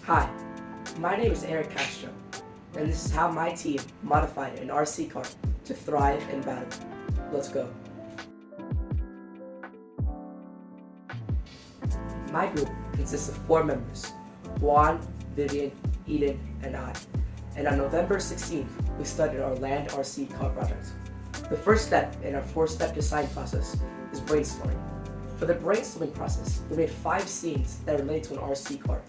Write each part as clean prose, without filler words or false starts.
Hi, my name is Eric Castro, and this is how my team modified an RC car to thrive in battle. Let's go. My group consists of 4 members, Juan, Vivian, Eden, and I. And on November 16th, we started our land RC car project. The first step in our 4-step design process is brainstorming. For the brainstorming process, we made 5 scenes that relate to an RC car.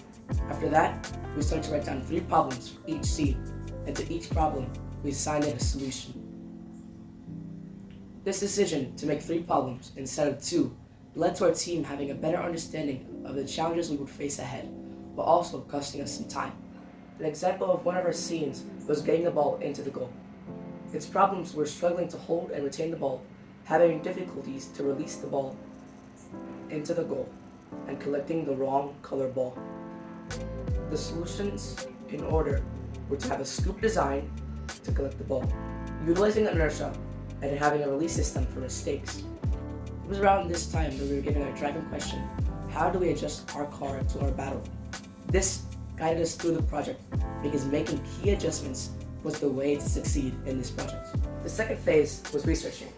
After that, we started to write down 3 problems for each scene, and to each problem, we assigned it a solution. This decision to make 3 problems instead of 2 led to our team having a better understanding of the challenges we would face ahead, while also costing us some time. An example of one of our scenes was getting the ball into the goal. Its problems were struggling to hold and retain the ball, having difficulties to release the ball into the goal, and collecting the wrong color ball. The solutions in order were to have a scoop design to collect the ball, utilizing inertia, and having a release system for mistakes. It was around this time that we were given our driving question: how do we adjust our car to our battle? This guided us through the project because making key adjustments was the way to succeed in this project. The second phase was researching.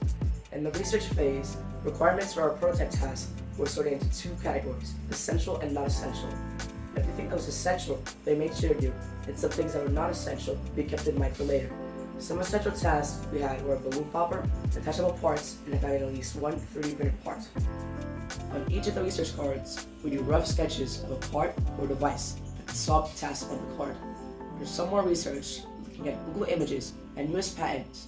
In the research phase, requirements for our prototype task were sorted into 2 categories: essential and not essential. Everything that was essential, they made sure to do, and some things that were not essential, we kept in mind for later. Some essential tasks we had were a balloon popper, detachable parts, and having at least 1 3-minute part. On each of the research cards, we do rough sketches of a part or device that could solve the task on the card. For some more research, looking at Google Images and US patents,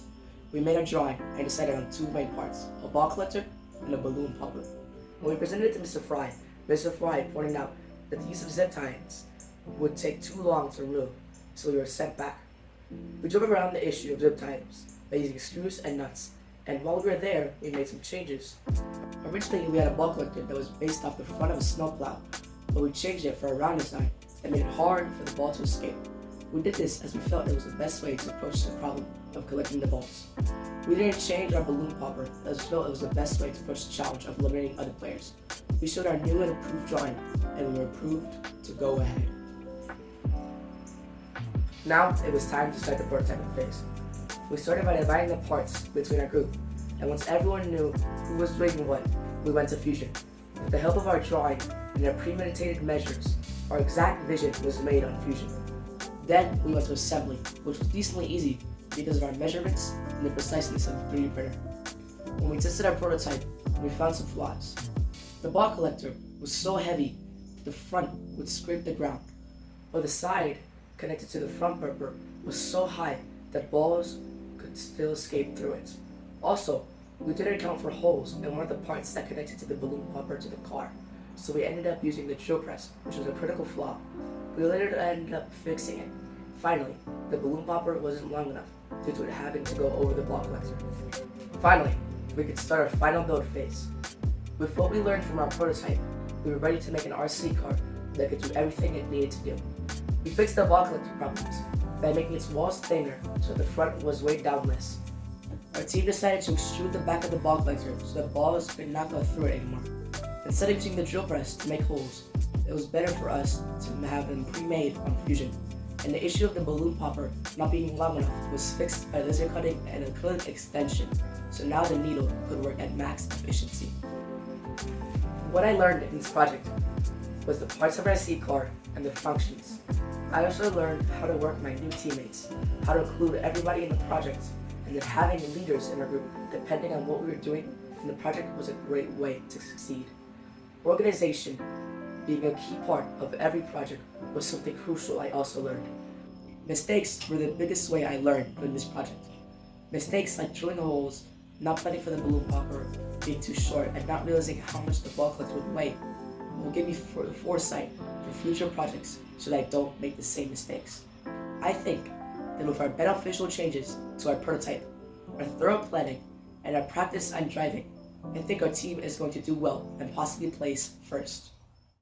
we made a drawing and decided on 2 main parts: a ball collector and a balloon popper. When we presented it to Mr. Fry pointed out that the use of zip ties would take too long to remove, so we were sent back. We drove around the issue of zip ties by using screws and nuts, and while we were there, we made some changes. Originally, we had a ball collector that was based off the front of a snowplow, but we changed it for a round design that made it hard for the ball to escape. We did this as we felt it was the best way to approach the problem of collecting the balls. We didn't change our balloon popper as we felt it was the best way to approach the challenge of eliminating other players. We showed our new and improved drawing, and we were approved to go ahead. Now it was time to start the prototyping phase. We started by dividing the parts between our group, and once everyone knew who was doing what, we went to fusion. With the help of our drawing and our premeditated measures, our exact vision was made on fusion. Then we went to assembly, which was decently easy because of our measurements and the preciseness of the 3D printer. When we tested our prototype, we found some flaws. The ball collector was so heavy that the front would scrape the ground, while the side connected to the front bumper was so high that balls could still escape through it. Also, we didn't account for holes in one of the parts that connected to the balloon popper to the car, so we ended up using the drill press, which was a critical flaw. We later ended up fixing it. Finally, the balloon popper wasn't long enough due to it having to go over the ball collector. Finally, we could start our final build phase. With what we learned from our prototype, we were ready to make an RC car that could do everything it needed to do. We fixed the ball collector problems by making its walls thinner so the front was weighed down less. Our team decided to extrude the back of the ball collector so that balls could not go through it anymore. Instead of using the drill press to make holes, it was better for us to have them pre-made on fusion. And the issue of the balloon popper not being long enough was fixed by laser cutting and acrylic extension, so now the needle could work at max efficiency. What I learned in this project was the parts of our RC car and their functions. I also learned how to work with my new teammates, how to include everybody in the project, and that having leaders in our group depending on what we were doing in the project was a great way to succeed. Organization being a key part of every project was something crucial I also learned. Mistakes were the biggest way I learned in this project. Mistakes like drilling holes, not planning for the balloon popper, being too short, and not realizing how much the ball collector would weigh will give me foresight for future projects so that I don't make the same mistakes. I think that with our beneficial changes to our prototype, our thorough planning, and our practice on driving, I think our team is going to do well and possibly place first.